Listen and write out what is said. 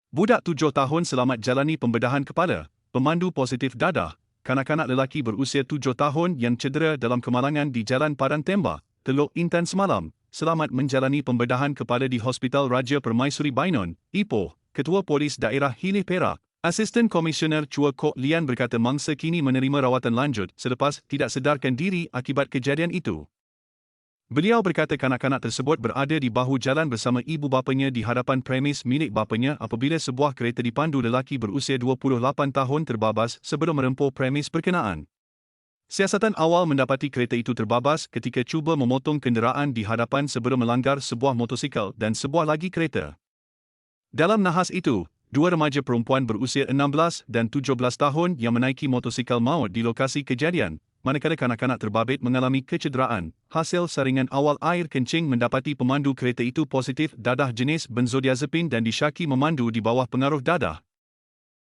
Budak 7 tahun selamat jalani pembedahan kepala, pemandu positif dadah, kanak-kanak lelaki berusia 7 tahun yang cedera dalam kemalangan di Jalan Padang Tembak, Teluk Intan semalam, selamat menjalani pembedahan kepala di Hospital Raja Permaisuri Bainon, Ipoh, Ketua Polis Daerah Hilih Perak. Asisten Komisioner Chua Kok Lian berkata mangsa kini menerima rawatan lanjut selepas tidak sedarkan diri akibat kejadian itu. Beliau berkata kanak-kanak tersebut berada di bahu jalan bersama ibu bapanya di hadapan premis milik bapanya apabila sebuah kereta dipandu lelaki berusia 28 tahun terbabas sebelum merempuh premis berkenaan. Siasatan awal mendapati kereta itu terbabas ketika cuba memotong kenderaan di hadapan sebelum melanggar sebuah motosikal dan sebuah lagi kereta. Dalam nahas itu, dua remaja perempuan berusia 16 dan 17 tahun yang menaiki motosikal maut di lokasi kejadian, manakala kanak-kanak terbabit mengalami kecederaan. Hasil saringan awal air kencing mendapati pemandu kereta itu positif dadah jenis benzodiazepin dan disyaki memandu di bawah pengaruh dadah.